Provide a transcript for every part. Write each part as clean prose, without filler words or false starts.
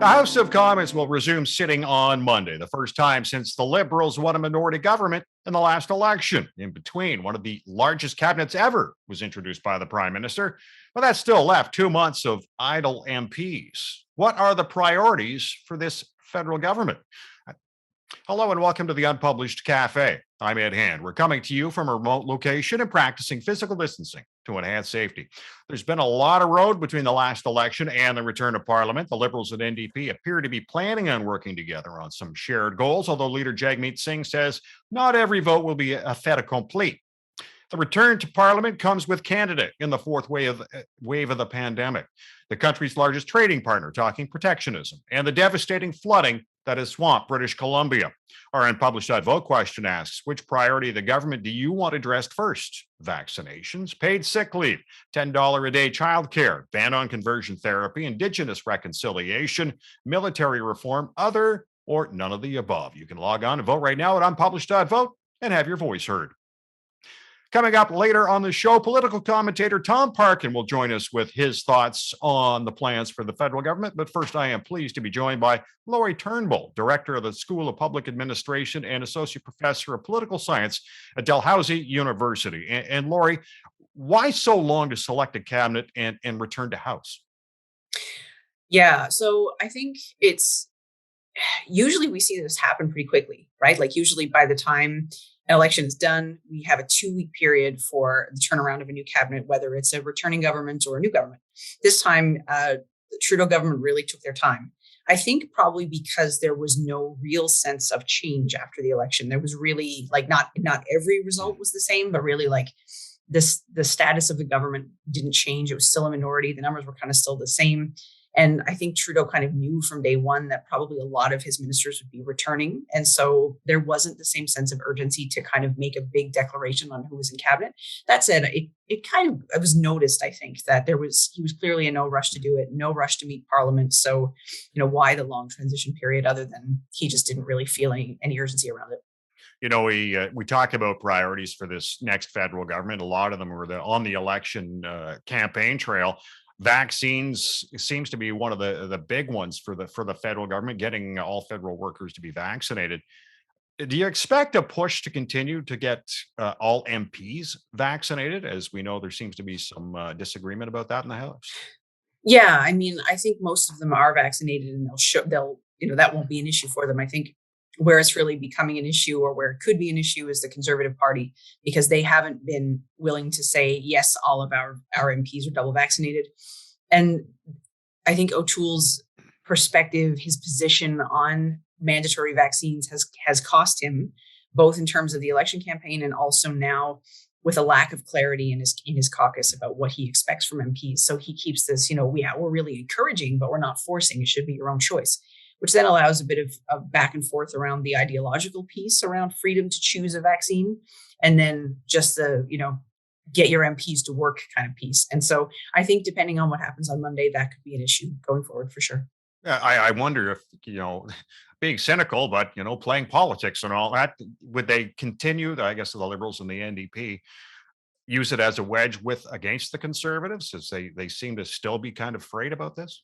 House of Commons will resume sitting on Monday, the first time since the Liberals won a minority government in the last election. In between, one of the largest cabinets ever was introduced by the Prime Minister, but that still left 2 months of idle MPs. What are the priorities for this federal government? Hello and welcome to the Unpublished Cafe. I'm Ed Hand. We're coming to you from a remote location and practicing physical distancing to enhance safety. There's been a lot of road between the last election and the return to Parliament. The Liberals and NDP appear to be planning on working together on some shared goals, although leader Jagmeet Singh says not every vote will be a fait accompli. The return to Parliament comes with Canada in the fourth wave of the pandemic, the country's largest trading partner talking protectionism, and the devastating flooding that has swamped British Columbia. Our Unpublished.vote question asks, which priority of the government do you want addressed first? Vaccinations, paid sick leave, $10 a day childcare, ban on conversion therapy, Indigenous reconciliation, military reform, other, or none of the above. You can log on and vote right now at Unpublished.vote and have your voice heard. Coming up later on the show, political commentator Tom Parkin will join us with his thoughts on the plans for the federal government. But first, I am pleased to be joined by Laurie Turnbull, director of the School of Public Administration and associate professor of political science at Dalhousie University. And Laurie, why so long to select a cabinet and return to House? Yeah, so I think it's usually we see this happen pretty quickly, right? Like usually by the time an election is done, we have a 2-week period for the turnaround of a new cabinet, whether it's a returning government or a new government. This time, the Trudeau government really took their time. I think probably because there was no real sense of change after the election. There was really like not every result was the same, but really like the status of the government didn't change. It was still a minority. The numbers were kind of still the same. And I think Trudeau kind of knew from day one that probably a lot of his ministers would be returning. And so there wasn't the same sense of urgency to kind of make a big declaration on who was in cabinet. That said, it was noticed, I think, that he was clearly in no rush to do it, no rush to meet Parliament. So, why the long transition period other than he just didn't really feel any urgency around it. We talk about priorities for this next federal government. A lot of them were on the election campaign trail. Vaccines seems to be one of the big ones for the federal government, getting all federal workers to be vaccinated. Do you expect a push to continue to get all MPs vaccinated? As we know, there seems to be some disagreement about that in the House. Yeah, I mean, I think most of them are vaccinated, and that won't be an issue for them. I think where it's really becoming an issue, or where it could be an issue, is the Conservative Party, because they haven't been willing to say, yes, all of our MPs are double vaccinated. And I think O'Toole's perspective, his position on mandatory vaccines has cost him, both in terms of the election campaign and also now with a lack of clarity in his caucus about what he expects from MPs. So he keeps this, we're really encouraging, but we're not forcing. It should be your own choice, which then allows a bit of back and forth around the ideological piece around freedom to choose a vaccine, and then just the, get your MPs to work kind of piece. And so I think depending on what happens on Monday, that could be an issue going forward for sure. I wonder if, being cynical, but, playing politics and all that, would they continue, I guess the Liberals and the NDP, use it as a wedge against the Conservatives, as they seem to still be kind of afraid about this?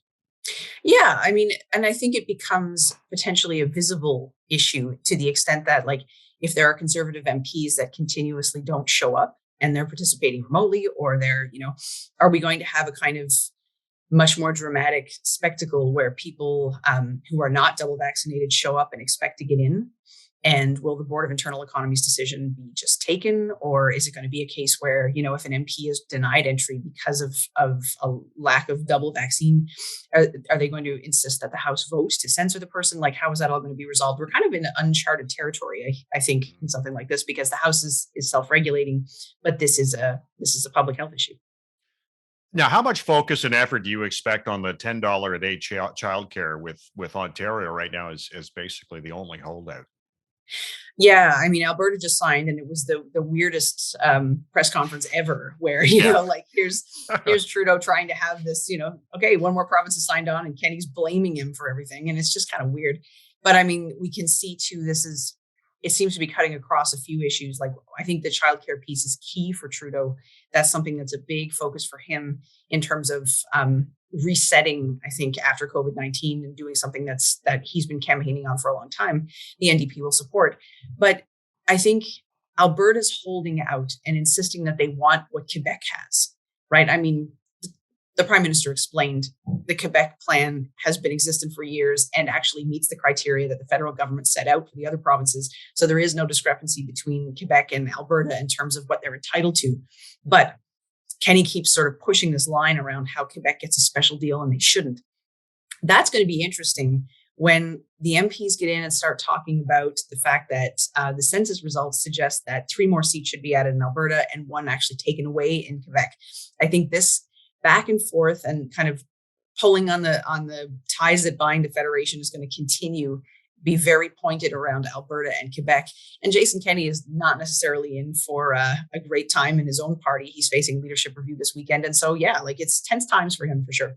Yeah, I mean, and I think it becomes potentially a visible issue to the extent that, like, if there are Conservative MPs that continuously don't show up and they're participating remotely, or are we going to have a kind of much more dramatic spectacle where people who are not double vaccinated show up and expect to get in? And will the Board of Internal Economy's decision be just taken? Or is it going to be a case where, if an MP is denied entry because of a lack of double vaccine, are they going to insist that the House votes to censor the person? Like, how is that all going to be resolved? We're kind of in uncharted territory, I think, in something like this, because the House is self-regulating, but this is a public health issue. Now, how much focus and effort do you expect on the $10 a day childcare with Ontario right now is basically the only holdout? Yeah, I mean, Alberta just signed, and it was the weirdest press conference ever, where like here's Trudeau trying to have this, okay, one more province is signed on, and Kenny's blaming him for everything, and it's just kind of weird. But I mean, we can see too, it seems to be cutting across a few issues. Like, I think the childcare piece is key for Trudeau. That's something that's a big focus for him in terms of resetting, I think, after COVID-19 and doing something that he's been campaigning on for a long time, the NDP will support. But I think Alberta's holding out and insisting that they want what Quebec has, right? I mean, the Prime Minister explained the Quebec plan has been existent for years and actually meets the criteria that the federal government set out for the other provinces. So there is no discrepancy between Quebec and Alberta in terms of what they're entitled to. But Kenny keeps sort of pushing this line around how Quebec gets a special deal and they shouldn't. That's going to be interesting when the MPs get in and start talking about the fact that the census results suggest that 3 more seats should be added in Alberta and 1 actually taken away in Quebec. I think this back and forth and kind of pulling on the ties that bind the federation is going to continue, be very pointed around Alberta and Quebec. And Jason Kenney is not necessarily in for a great time in his own party. He's facing leadership review this weekend. And so, yeah, like it's tense times for him for sure.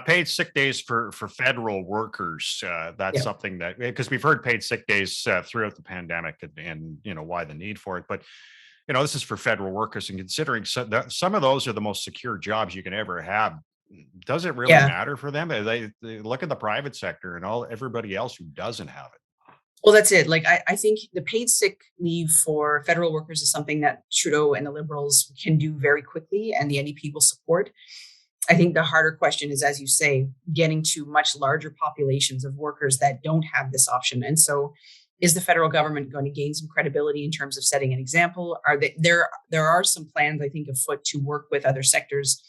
Paid sick days for federal workers. That's something that, because we've heard paid sick days throughout the pandemic and why the need for it. But this is for federal workers, and considering some of those are the most secure jobs you can ever have. Does it really matter for them? They look at the private sector and everybody else who doesn't have it. Well, that's it. Like, I think the paid sick leave for federal workers is something that Trudeau and the Liberals can do very quickly, and the NDP will support. I think the harder question is, as you say, getting to much larger populations of workers that don't have this option. And so is the federal government going to gain some credibility in terms of setting an example? There are some plans, I think, afoot to work with other sectors,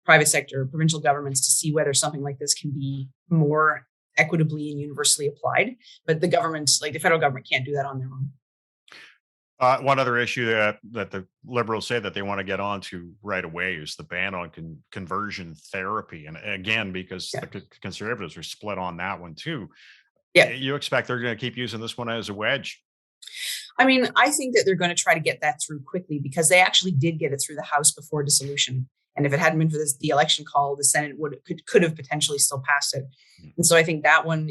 private sector, provincial governments, to see whether something like this can be more equitably and universally applied. But the government, like the federal government, can't do that on their own. One other issue that the Liberals say that they want to get onto right away is the ban on conversion therapy. And again, because the Conservatives are split on that one too. Yeah, you expect they're going to keep using this one as a wedge? I mean, I think that they're going to try to get that through quickly because they actually did get it through the House before dissolution. And if it hadn't been for the election call, the Senate could have potentially still passed it. And so I think that one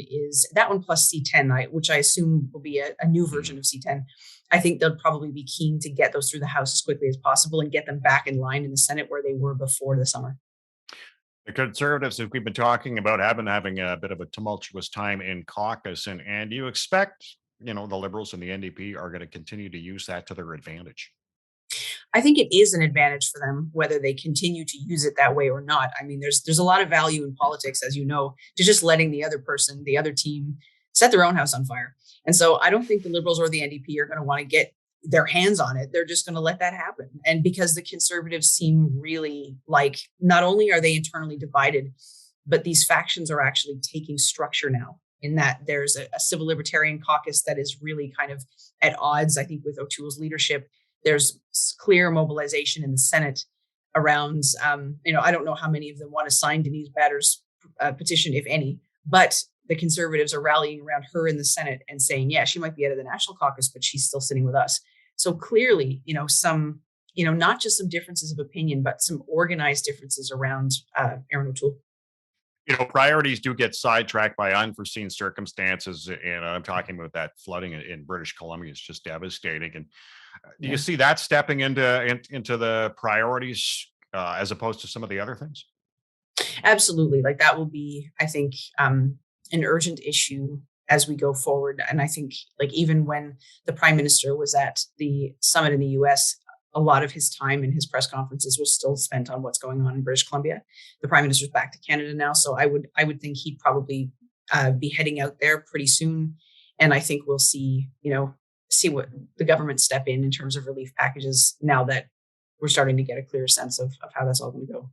plus C10, which I assume will be a new version of C10. I think they'll probably be keen to get those through the House as quickly as possible and get them back in line in the Senate where they were before the summer. The Conservatives, as we've been talking about, have been having a bit of a tumultuous time in caucus, and you expect, the Liberals and the NDP are going to continue to use that to their advantage. I think it is an advantage for them, whether they continue to use it that way or not. I mean, there's a lot of value in politics, as you know, to just letting the other person, the other team, set their own house on fire. And so I don't think the Liberals or the NDP are going to want to get their hands on it. They're just going to let that happen. And because the Conservatives seem really like, not only are they internally divided, but these factions are actually taking structure now, in that there's a civil libertarian caucus that is really kind of at odds, I think, with O'Toole's leadership. There's clear mobilization in the Senate around, I don't know how many of them want to sign Denise Batter's petition, if any, but the Conservatives are rallying around her in the Senate and saying, yeah, she might be out of the National Caucus, but she's still sitting with us. So clearly, some, not just some differences of opinion, but some organized differences around Erin O'Toole. Priorities do get sidetracked by unforeseen circumstances. And I'm talking about that flooding in British Columbia. It's just devastating. And do you see that stepping into the priorities as opposed to some of the other things? Absolutely. Like that will be, I think, an urgent issue as we go forward. And I think like even when the Prime Minister was at the summit in the US, a lot of his time in his press conferences was still spent on what's going on in British Columbia. The Prime Minister's back to Canada now. So I would think he'd probably be heading out there pretty soon. And I think we'll see what the government step in terms of relief packages now that we're starting to get a clear sense of how that's all going to go.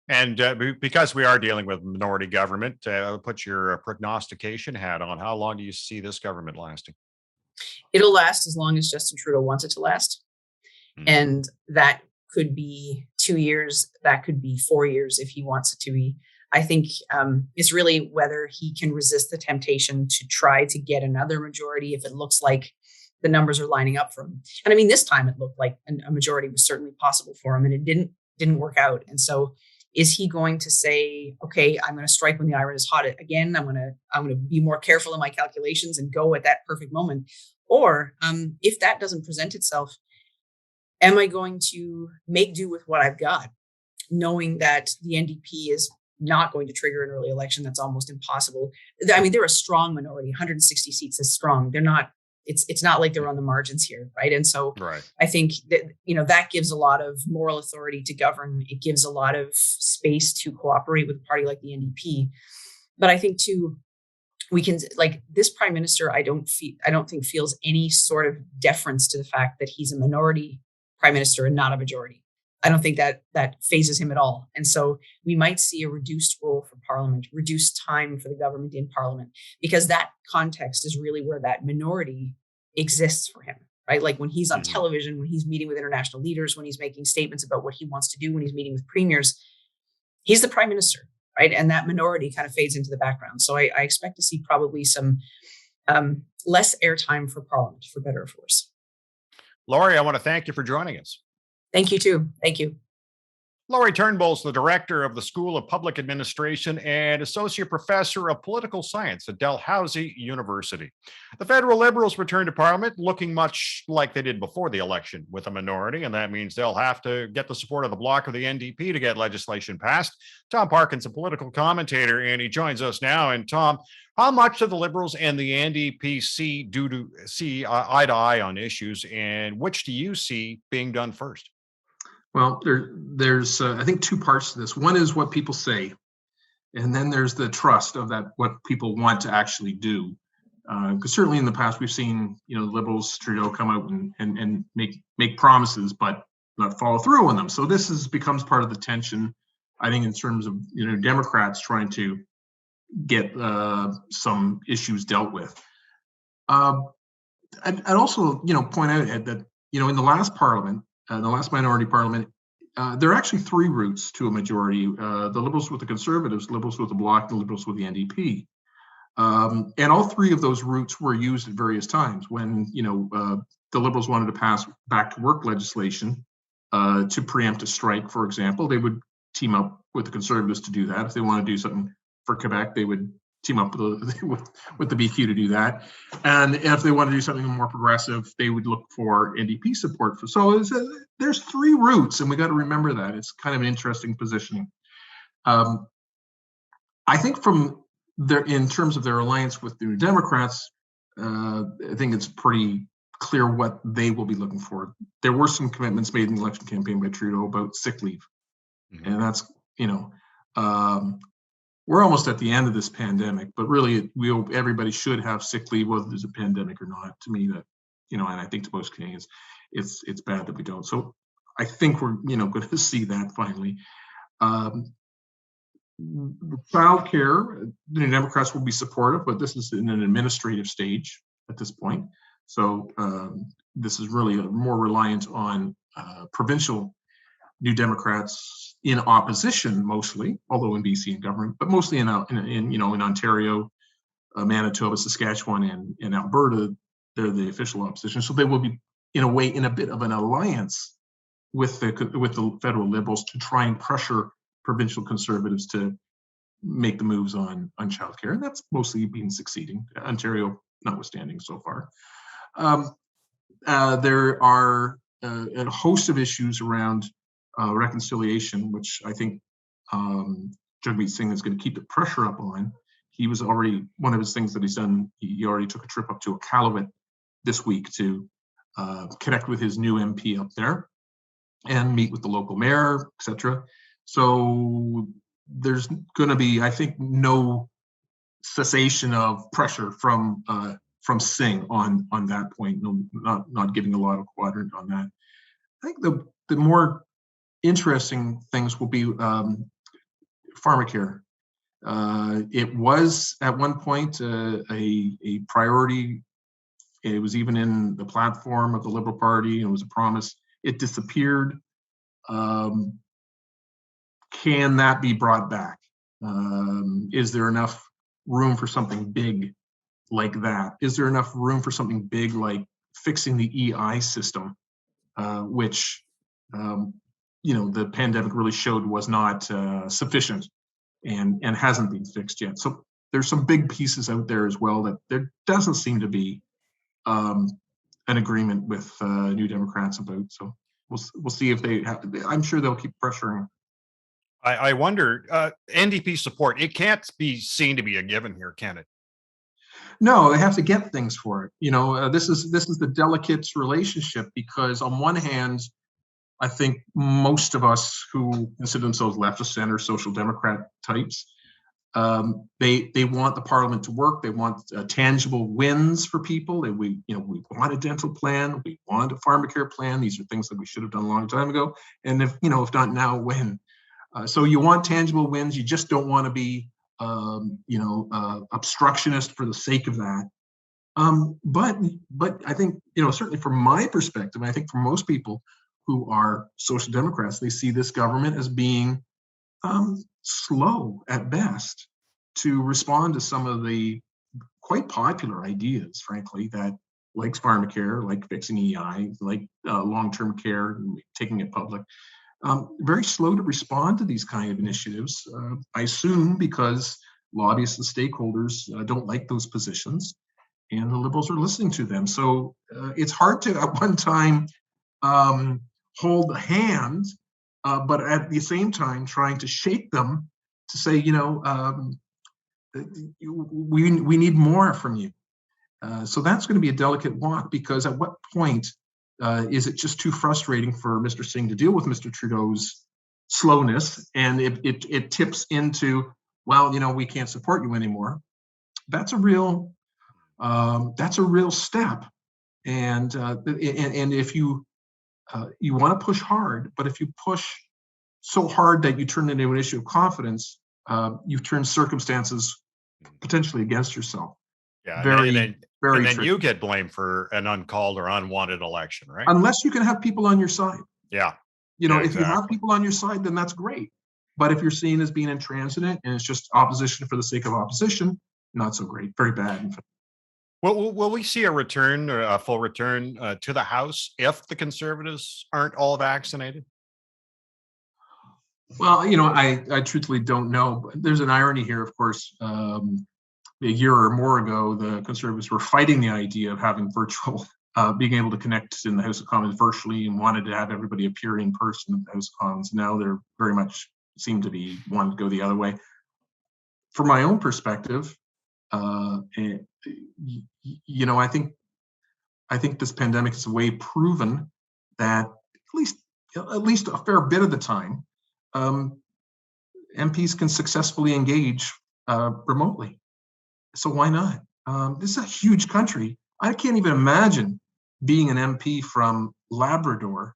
And because we are dealing with minority government, put your prognostication hat on. How long do you see this government lasting? It'll last as long as Justin Trudeau wants it to last. Mm-hmm. And that could be 2 years. That could be 4 years if he wants it to be. I think it's really whether he can resist the temptation to try to get another majority if it looks like the numbers are lining up for him. And I mean, this time it looked like a majority was certainly possible for him, and it didn't work out. And so is he going to say, okay, I'm going to strike when the iron is hot again? I'm going to be more careful in my calculations and go at that perfect moment. Or if that doesn't present itself, am I going to make do with what I've got, knowing that the NDP is not going to trigger an early election. That's almost impossible. I mean, they're a strong minority. 160 seats is strong. They're not. It's not like they're on the margins here, right? And so Right. I think that that gives a lot of moral authority to govern. It gives a lot of space to cooperate with a party like the NDP. But I think too, we can, like, this prime minister, I don't think feels any sort of deference to the fact that he's a minority prime minister and not a majority. I don't think that phases him at all. And so we might see a reduced role for Parliament, reduced time for the government in Parliament, because that context is really where that minority exists for him, right? Like when he's on television, when he's meeting with international leaders, when he's making statements about what he wants to do, when he's meeting with premiers, he's the prime minister, right? And that minority kind of fades into the background. So I expect to see probably some less airtime for Parliament, for better or for worse. Laurie, I want to thank you for joining us. Thank you too. Thank you. Laurie Turnbull's the director of the School of Public Administration and associate professor of political science at Dalhousie University. The federal Liberals return to Parliament looking much like they did before the election, with a minority, and that means they'll have to get the support of the bloc of the NDP to get legislation passed. Tom Parkin's a political commentator, and he joins us now. And Tom, how much do the Liberals and the NDP see eye to eye on issues, and which do you see being done first? Well, there's I think two parts to this. One is what people say, and then there's the trust of that, what people want to actually do. Because certainly in the past we've seen the Liberals, Trudeau, come out and make promises but not follow through on them. So this becomes part of the tension, I think, in terms of Democrats trying to get some issues dealt with. I'd also point out, Ed, that in the last Parliament. The last minority parliament, there are actually three routes to a majority: the Liberals with the Conservatives, Liberals with the Bloc, and Liberals with the NDP. And all three of those routes were used at various times. When the Liberals wanted to pass back to work legislation to preempt a strike, for example, they would team up with the Conservatives to do that. If they want to do something for Quebec, they would team up with the BQ to do that. And if they want to do something more progressive, they would look for NDP support for. So there's three routes, and we got to remember that. It's kind of an interesting positioning. I think in terms of their alliance with the New Democrats, I think it's pretty clear what they will be looking for. There were some commitments made in the election campaign by Trudeau about sick leave, and that's we're almost at the end of this pandemic, but really, everybody should have sick leave, whether there's a pandemic or not. To me, that and I think to most Canadians, it's bad that we don't. So I think we're going to see that finally. Childcare, the New Democrats will be supportive, but this is in an administrative stage at this point. So this is really more reliant on provincial New Democrats in opposition, mostly, although in BC in government, but mostly in Ontario, Manitoba, Saskatchewan, and Alberta, they're the official opposition. So they will be, in a way, in a bit of an alliance with the federal Liberals to try and pressure provincial Conservatives to make the moves on childcare, and that's mostly been succeeding. Ontario notwithstanding so far. There are a host of issues around reconciliation, which I think Jagmeet Singh is going to keep the pressure up on. He was already, one of his things that he's done, he already took a trip up to Iqaluit this week to connect with his new MP up there and meet with the local mayor, etc. So there's going to be, I think, no cessation of pressure from Singh on that point. No, not giving a lot of quadrant on that. I think the more interesting things will be Pharmacare. It was at one point a priority. It was even in the platform of the Liberal Party, and it was a promise. It disappeared. Can that be brought back? Is there enough room for something big like that? Is there enough room for something big like fixing the EI system, which the pandemic really showed was not sufficient and hasn't been fixed yet? So there's some big pieces out there as well that there doesn't seem to be an agreement with New Democrats about. So we'll see if they have. I'm sure they'll keep pressuring. I wonder, NDP support, it can't be seen to be a given here, can it? No, they have to get things for it. This is the delicate relationship, because on one hand, I think most of us who consider themselves left of center, social democrat types, they want the parliament to work. They want tangible wins for people. We want a dental plan. We want a Pharmacare plan. These are things that we should have done a long time ago. And if not now, when? So you want tangible wins. You just don't want to be obstructionist for the sake of that. But I think, certainly from my perspective, I think for most people who are social democrats, they see this government as being slow at best to respond to some of the quite popular ideas, frankly, that like Pharmacare, like fixing EI, like long-term care, taking it public. Very slow to respond to these kind of initiatives, I assume because lobbyists and stakeholders don't like those positions, and the Liberals are listening to them. So it's hard to, at one time, hold the hand, but at the same time trying to shake them to say, we need more from you. So that's going to be a delicate walk, because at what point is it just too frustrating for Mr. Singh to deal with Mr. Trudeau's slowness, and it tips into, well, we can't support you anymore. That's a real step, and if you want to push hard, but if you push so hard that you turn it into an issue of confidence, you've turned circumstances potentially against yourself. Yeah, Very, and then tricky. you get blamed for an uncalled or unwanted election, right? Unless you can have people on your side. Yeah. If you have people on your side, then that's great. But if you're seen as being intransigent and it's just opposition for the sake of opposition, not so great. Very bad. Will we see a return, or a full return to the House if the Conservatives aren't all vaccinated? Well, I truthfully don't know. There's an irony here, of course. A year or more ago, the Conservatives were fighting the idea of having virtual, being able to connect in the House of Commons virtually, and wanted to have everybody appear in person at the House of Commons. Now they're very much seem to be wanting to go the other way. From my own perspective, I think this pandemic has way proven that at least a fair bit of the time, MPs can successfully engage remotely. So why not? This is a huge country. I can't even imagine being an MP from Labrador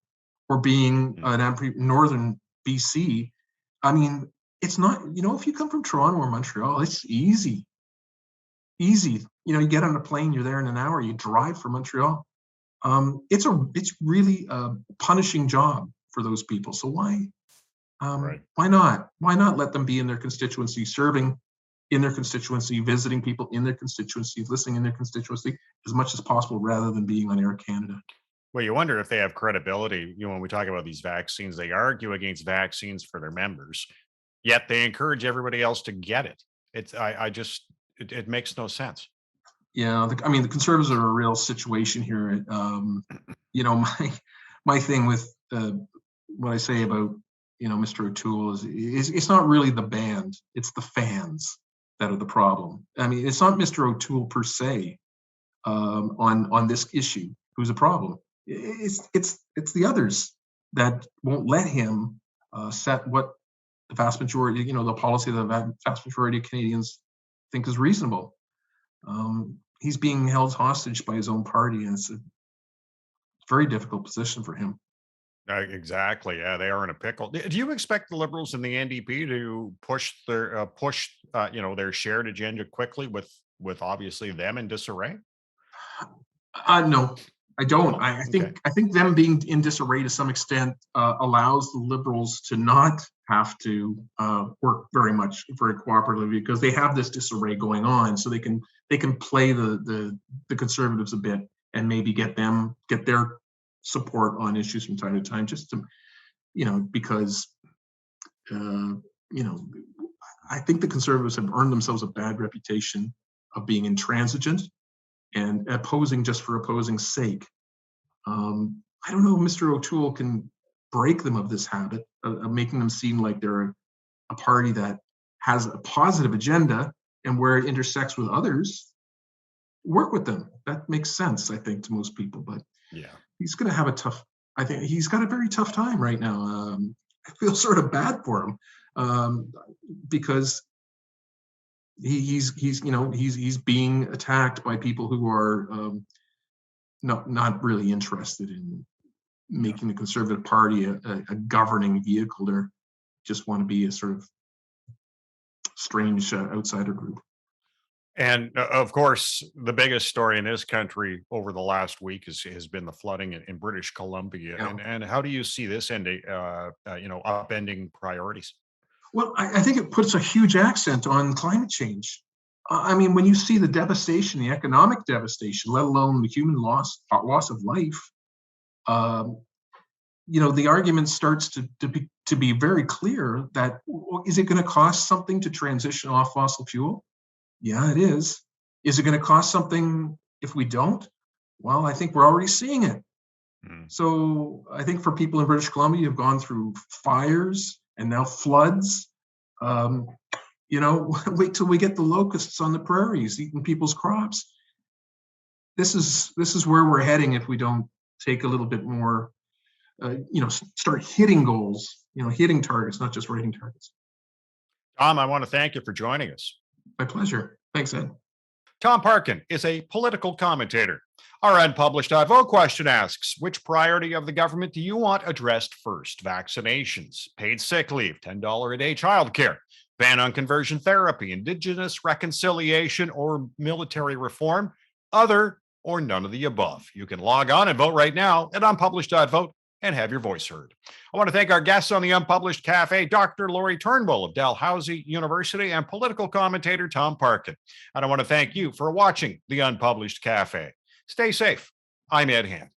or being an MP from Northern BC. I mean, it's not, if you come from Toronto or Montreal, it's easy. You get on a plane, you're there in an hour, you drive from Montreal. It's really a punishing job for those people. So why not? Why not let them be in their constituency, serving in their constituency, visiting people in their constituency, listening in their constituency as much as possible, rather than being on Air Canada? Well, you wonder if they have credibility. When we talk about these vaccines, they argue against vaccines for their members, yet they encourage everybody else to get it. It makes no sense. Yeah, the Conservatives are a real situation here. My thing with what I say about Mr. O'Toole is it's not really the band, it's the fans that are the problem. I mean, it's not Mr. O'Toole per se on this issue who's a problem. It's the others that won't let him set what the vast majority, the policy of the vast majority of Canadians think is reasonable. He's being held hostage by his own party, and it's a very difficult position for him. Exactly. Yeah, they are in a pickle. Do you expect the Liberals and the NDP to push their shared agenda quickly with obviously them in disarray? No, I don't. Oh, I okay. think them being in disarray to some extent allows the Liberals to not have to work very cooperatively, because they have this disarray going on, so they can play the Conservatives a bit and maybe get their support on issues from time to time, just to because I think the Conservatives have earned themselves a bad reputation of being intransigent and opposing just for opposing's sake. I don't know if Mr. O'Toole can break them of this habit of making them seem like they're a party that has a positive agenda and where it intersects with others, work with them. That makes sense, I think, to most people. But Yeah. he's going to have I think he's got a very tough time right now. I feel sort of bad for him because he's being attacked by people who are not really interested in making the Conservative Party a governing vehicle. They just want to be a sort of strange outsider group. And of course, the biggest story in this country over the last week has been the flooding in British Columbia. Yeah. And how do you see this ending, upending priorities? Well, I think it puts a huge accent on climate change. I mean, when you see the devastation, the economic devastation, let alone the human loss of life, the argument starts to be very clear that, is it going to cost something to transition off fossil fuel? Yeah, it is. Is it going to cost something if we don't? Well, I think we're already seeing it. So I think for people in British Columbia who've gone through fires and now floods, wait till we get the locusts on the prairies eating people's crops. This is where we're heading if we don't take a little bit more, start hitting goals, hitting targets, not just writing targets. Tom, I want to thank you for joining us. My pleasure. Thanks, Ed. Tom Parkin is a political commentator. Our Unpublished.vote question asks, which priority of the government do you want addressed first? Vaccinations, paid sick leave, $10 a day childcare, ban on conversion therapy, Indigenous reconciliation, or military reform? Other or none of the above? You can log on and vote right now at Unpublished.vote and have your voice heard. I want to thank our guests on the Unpublished Cafe, Dr. Laurie Turnbull of Dalhousie University and political commentator Tom Parkin. And I want to thank you for watching the Unpublished Cafe. Stay safe. I'm Ed Hand.